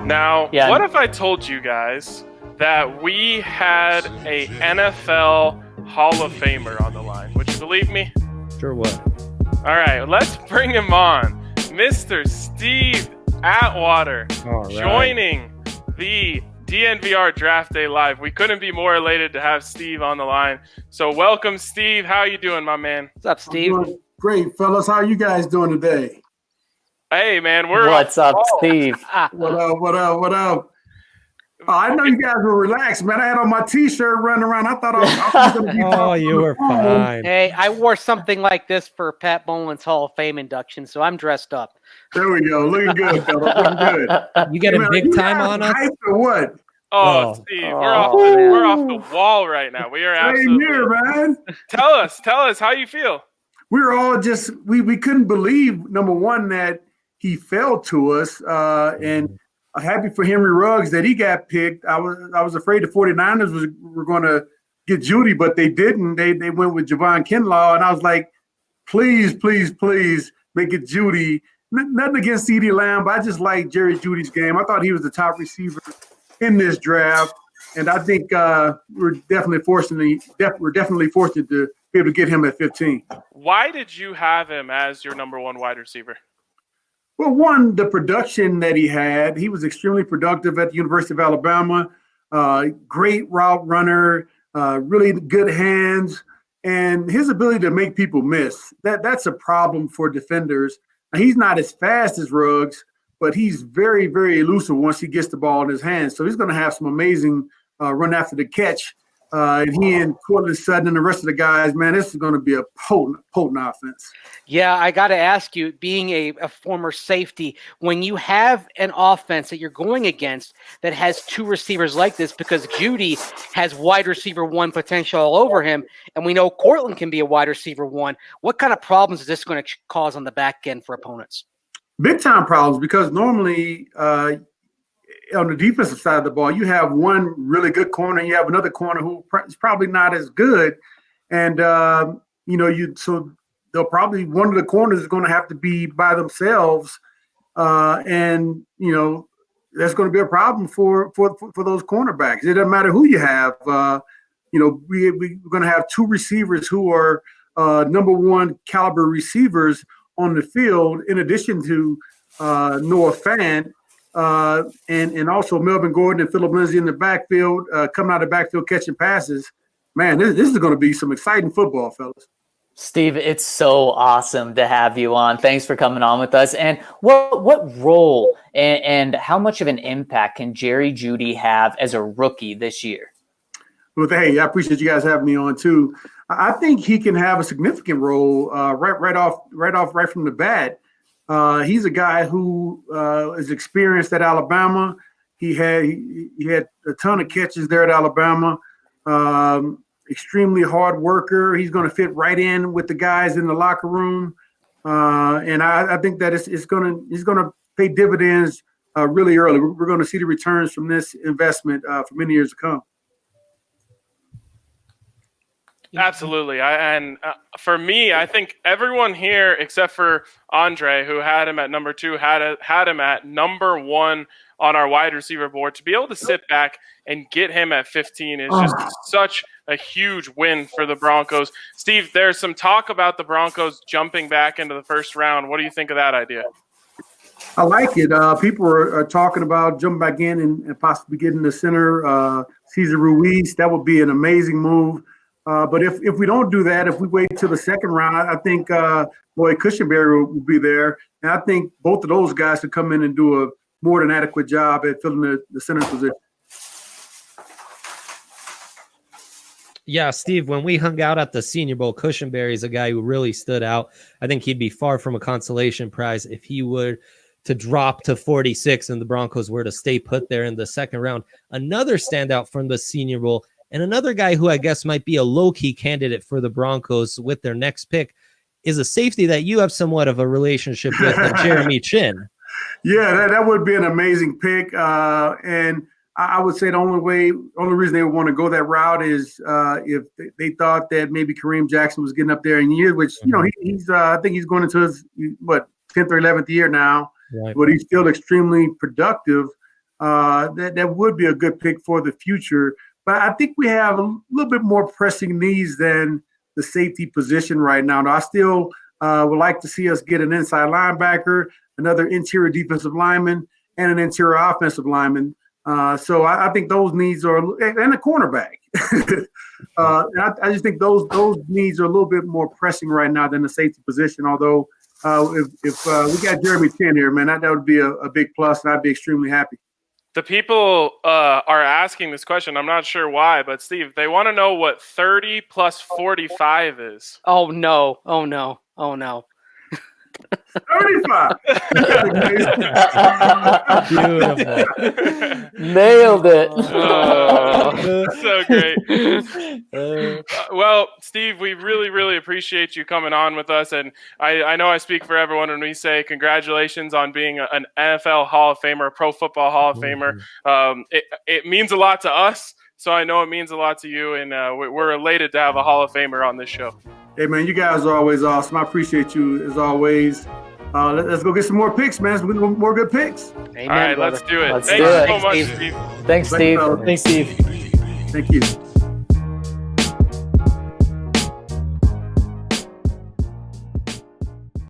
Now, what if I told you guys that we had a NFL Hall of Famer on the line? Would you believe me? Sure would. All right, let's bring him on. Mr. Steve Atwater joining the DNVR Draft Day Live. We couldn't be more elated to have Steve on the line. So welcome, Steve. How you doing, my man? What's up, Steve? Great, fellas. How are you guys doing today? Hey, man. What's up, Steve? What up? Oh, I know you guys were relaxed, man. I had on my T-shirt running around. I thought I was going to be. Oh, you were fine. Hey, I wore something like this for Pat Bolin's Hall of Fame induction, so I'm dressed up. There we go. Looking good, fella. Looking good. You getting big time on us? Or what? Oh, Steve, we're off the wall right now. We are absolutely. Same here, man. Tell us how you feel. We were all just we couldn't believe, number one, that he fell to us, and happy for Henry Ruggs that he got picked. I was afraid the 49ers were going to get Jeudy, but they didn't. They went with Javon Kinlaw, and I was like, please make it Jeudy. Nothing against CeeDee Lamb, but I just like Jerry Jeudy's game. I thought he was the top receiver in this draft, and I think we're definitely fortunate to be able to get him at 15. Why did you have him as your number one wide receiver? Well, one, the production that he had. He was extremely productive at the University of Alabama. Great route runner, really good hands, and his ability to make people miss. That's a problem for defenders. Now, he's not as fast as Ruggs, but he's very, very elusive once he gets the ball in his hands. So he's going to have some amazing run after the catch. And he and Cortland Sutton and the rest of the guys, man, this is going to be a potent offense. Yeah, I got to ask you, being a former safety, when you have an offense that you're going against that has two receivers like this, because Jeudy has wide receiver one potential all over him, and we know Cortland can be a wide receiver one, what kind of problems is this going to cause on the back end for opponents? Big time problems, because normally on the defensive side of the ball, you have one really good corner, and you have another corner who is probably not as good. And, so they'll probably, one of the corners is going to have to be by themselves. And that's going to be a problem for those cornerbacks. It doesn't matter who you have. We're going to have two receivers who are number one caliber receivers on the field, in addition to Noah Fant. And also Melvin Gordon and Phillip Lindsay in the backfield, coming out of the backfield catching passes. Man, this is going to be some exciting football, fellas. Steve, it's so awesome to have you on. Thanks for coming on with us. And what role and how much of an impact can Jerry Jeudy have as a rookie this year? Well, hey, I appreciate you guys having me on too. I think he can have a significant role right from the bat. He's a guy who is experienced at Alabama. He had a ton of catches there at Alabama. Extremely hard worker. He's going to fit right in with the guys in the locker room, and I think that he's going to pay dividends really early. We're going to see the returns from this investment for many years to come. Absolutely. For me, I think everyone here except for Andre, who had him at number 2, had him at number 1 on our wide receiver board. To be able to sit back and get him at 15 is just such a huge win for the Broncos. Steve, there's some talk about the Broncos jumping back into the first round. What do you think of that idea? I like it. People are talking about jumping back in and possibly getting the center, Cesar Ruiz. That would be an amazing move. But if we don't do that, if we wait till the second round, I think Lloyd Cushenberry will be there. And I think both of those guys could come in and do a more than adequate job at filling the center position. Yeah, Steve, when we hung out at the Senior Bowl, Cushenberry is a guy who really stood out. I think he'd be far from a consolation prize if he were to drop to 46 and the Broncos were to stay put there in the second round. Another standout from the Senior Bowl, and another guy who I guess might be a low-key candidate for the Broncos with their next pick, is a safety that you have somewhat of a relationship with, Jeremy Chin. Yeah, that would be an amazing pick. And I would say the only reason they would want to go that route is if they thought that maybe Kareem Jackson was getting up there in years, which, he's I think he's going into his, 10th or 11th year now, right. But he's still extremely productive. that would be a good pick for the future. But I think we have a little bit more pressing needs than the safety position right now. I still would like to see us get an inside linebacker, another interior defensive lineman, and an interior offensive lineman. So I think those needs are, and a cornerback. And I just think those needs are a little bit more pressing right now than the safety position. Although if we got Jeremy Chin here, man, that would be a big plus, and I'd be extremely happy. The people are asking this question. I'm not sure why, but Steve, they want to know what 30 plus 45 is. Oh no! Oh no! Oh no! 35. Beautiful. Nailed it. So great. Well, Steve, we really, really appreciate you coming on with us. And I know I speak for everyone when we say congratulations on being an NFL Hall of Famer, a Pro Football Hall of Famer. It means a lot to us, so I know it means a lot to you. And we're elated to have a Hall of Famer on this show. Hey, man, you guys are always awesome. I appreciate you as always. Let's go get some more picks, man. Some more good picks. Amen, all right, brother. let's do it. Let's Thanks do it. so much, Steve. Steve. Thanks, Steve. Thanks, Steve. Thank you.